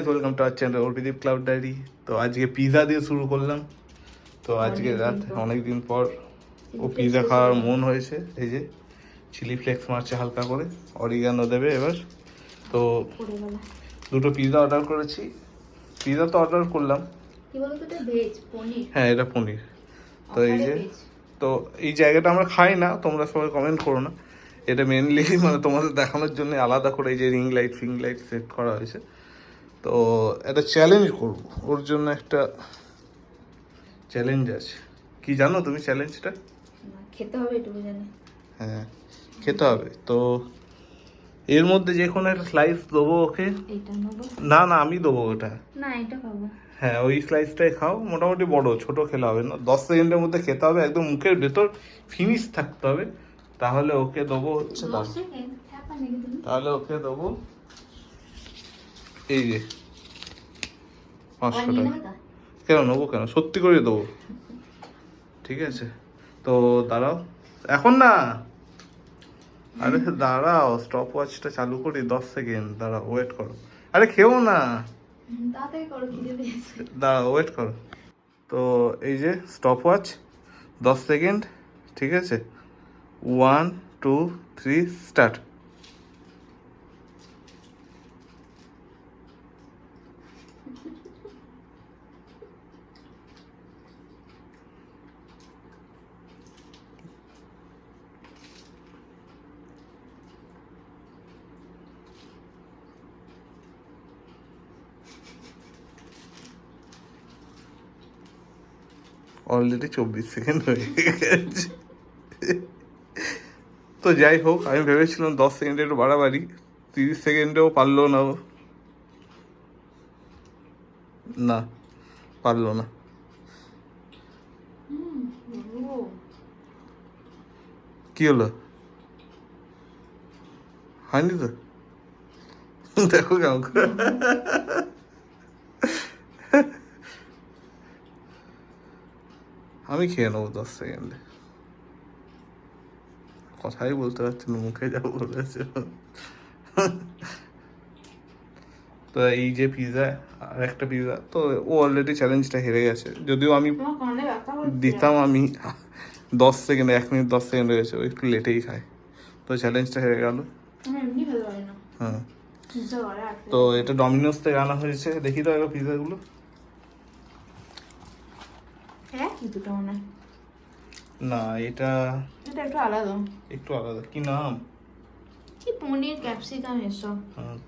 Welcome to our channel Arpideep cloud diary. তো আজকে pizza দিয়ে শুরু করলাম। তো আজকে রাত অনেকদিন পর ও পিৎজা খাওয়ার মন হয়েছে। এই যে চিলি ফ্লেক্স মারছে হালকা করে, অরিগানো দেবে এবার। তো দুটো পিৎজা অর্ডার করেছি। পিৎজা তো অর্ডার করলাম, কি বলতো এটা ভেজ পনির। হ্যাঁ এটা পনির। তো এই যে তো এই জায়গাটা আমরা খাই না, তোমরা সবাই কমেন্ট করো না। এটা মেনলি মানে তোমাদের দেখানোর জন্য আলাদা করে এই যে রিং লাইট সেট করা হয়েছে। তো একটা চ্যালেঞ্জ করব, ওর জন্য একটা চ্যালেঞ্জ আছে। কি জানো তুমি চ্যালেঞ্জটা? খেতে হবে এটুকু জানি। হ্যাঁ খেতে হবে। তো এর মধ্যে যে কোনো একটা স্লাইস দেবো ওকে। এইটা নেবো না না আমি দেবো ওটা। না, এটা খাবো। হ্যাঁ ওই স্লাইসটাই খাও, মোটামুটি বড়, ছোট খেলে হবে না, 10 সেকেন্ডের মধ্যে খেতে হবে, একদম মুখের ভেতর ফিনিশ থাকতে হবে। তাহলে ওকে দেবো হচ্ছে তাহলে ওকে দেবো এই যে 500 টাকা। কেন নেবো, কেন সত্যি করে দেবো, ঠিক আছে? তো দাঁড়াও এখন না, আরে দাঁড়াও, স্টপ ওয়াচটা চালু করি, 10 সেকেন্ড দাঁড়াও, ওয়েট করো। আরে খেও না, তাড়াতাড়ি করো, খিদে পেয়েছে। দাঁড়াও ওয়েট করো। তো এই যে স্টপ ওয়াচ 10 সেকেন্ড, ঠিক আছে? 1 2 3 স্টার্ট। অলরেডি 24 সেকেন্ড হয়ে গেছে। তো যাই হোক, আমি ভেবেছিলাম 10 সেকেন্ডে একটু বাড়াবাড়ি, 30 সেকেন্ডেও পারলো না ও। না পারলো না। কি হলো, হয়নি তো? দেখো কেমন করে। আমি খেয়ে নেবো 10 সেকেন্ডে, কথাই বলতে পারছি না, মুখে যা বলেছে। তো এই যে পিৎজা আর একটা পিৎজা, তো ও অলরেডি চ্যালেঞ্জটা হেরে গেছে, যদিও আমি দিতাম, আমি 10 সেকেন্ড, 1 মিনিট 10 সেকেন্ড হয়ে গেছে, ও একটু লেটেই খায়। তো চ্যালেঞ্জটা হেরে গেল। হ্যাঁ তো এটা ডমিনোস থেকে আনা হয়েছে, দেখি তো এবার পিৎজাগুলো। হ্যাঁ কি দুটো মনে হয়। না এটা এটা একটু আলাদা। একটু আলাদা, কি নাম? কি পনির ক্যাপসিকাম এসব।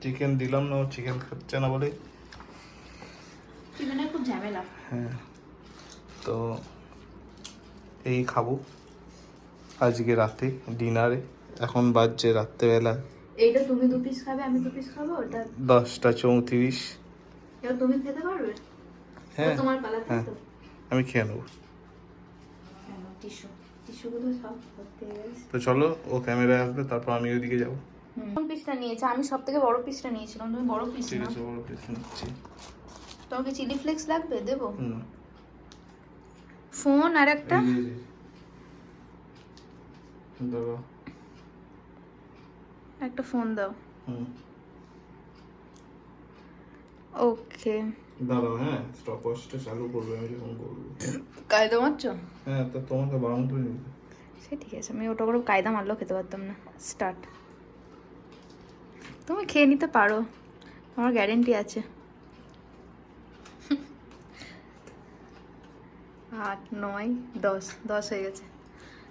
চিকেন দিলাম না, ও চিকেন খাচ্ছে না বলে। চিকেনের খুব ঝামেলা। হ্যাঁ তো এই খাবো আজকে রাতে ডিনারে, এখন বাজছে রাত্রেবেলা এইটা তুমি 2 পিস খাবে, আমি 2 পিস খাবো। ওটা 10টা 34। এবার তুমি খেতে পারবে? হ্যাঁ তোমার পালা হ্যাঁ তো। আমি খেয়ে নেবো। টিস্যুগুলো সব ভর্তি হয়ে গেছে। তো চলো, ও ক্যামেরায় আসবে, তারপর আমি ওইদিকে যাবো। কোন পিসটা নিয়েছে? আমি সবথেকে বড় পিসটা নিয়েছিলাম, তুমি বড় পিস ঠিক না। আছে, বড় পিস নিচ্ছি। তোমাকে চিলি ফ্লেক্স লাগবে, দেবো? হুম ফোন আর একটা দাও। একটা ফোন দাও। হুম ওকে দাঁড়াও, হ্যাঁ স্টপ ওয়াচটা চালু করবে, আমি যখন করবো। কায়দা মারছো? হ্যাঁ তো তোমাকে বারণ করে নিতে। সে ঠিক আছে, আমি ওটা করে কায়দা মারলেও খেতে পারতাম না। স্টার্ট। তুমি খেয়ে নিতে পারো, আমার গ্যারেন্টি আছে। 8 9 10 10 হয়ে গেছে।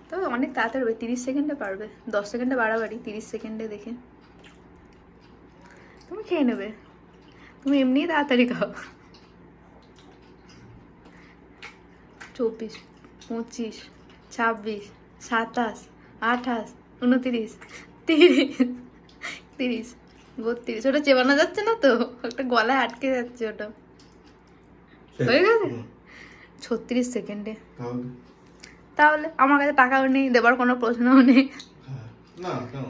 তবে অনেক তাড়াতাড়ি হবে, 30 সেকেন্ডে পারবে। 10 সেকেন্ডে বাড়াবাড়ি, 30 সেকেন্ডে দেখে তুমি খেয়ে নেবে। তুমি এমনিই তাড়াতাড়ি খাও। 24 25 26 27 28 29 30 30 32। ওটা চেবানো যাচ্ছে না তো, একটা গলায় আটকে যাচ্ছে ওটা। হয়ে গেছে 36 সেকেন্ডে। তাহলে আমার কাছে টাকাও নেই, দেবার কোনো প্রশ্নও নেই। না কেন,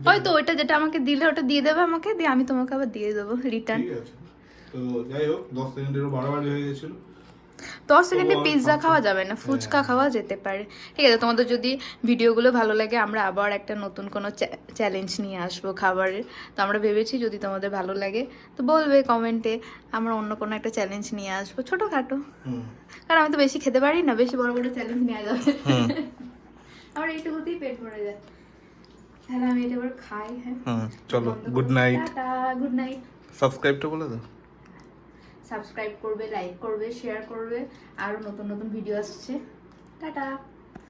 হয়তো ওইটা যেটা আমাকে দিলে ওটা দিয়ে দেবে আমাকে, দিয়ে আমি তোমাকে আবার দিয়ে দেবো রিটার্ন। ঠিক আছে। তো যাই হোক, 10 সেকেন্ডেরও বাড়াবাড়ি হয়ে গেছিল। 10 সেকেন্ডে আমি পিৎজা ভাবছি- খাওয়া যাবে না, ফুচকা খাওয়া যেতে পারে। ঠিক আছে, তোমাদের যদি ভিডিওগুলো ভালো লাগে আমরা আবার একটা নতুন কোনো চ্যালেঞ্জ নিয়ে আসবো খাবারের। তো আমরা ভেবেছি যদি তোমাদের ভালো লাগে তো বলবে কমেন্টে, আমরা অন্য কোনো একটা চ্যালেঞ্জ নিয়ে আসবো ছোটোখাটো। হুম। কারণ আমি তো বেশি খেতে পারি না, বেশি বড় বড় চ্যালেঞ্জ নেওয়া যাবে। হুম। আমার এইটুকুতেই পেট ভরে যায়। তাহলে আমি এটা এবার খাই। হ্যাঁ চলো, good night. Tata, good night. সাবস্ক্রাইবটা বলে দাও। সাবস্ক্রাইব করবে, লাইক করবে, শেয়ার করবে, আরো নতুন নতুন ভিডিও আসছে। টাটা।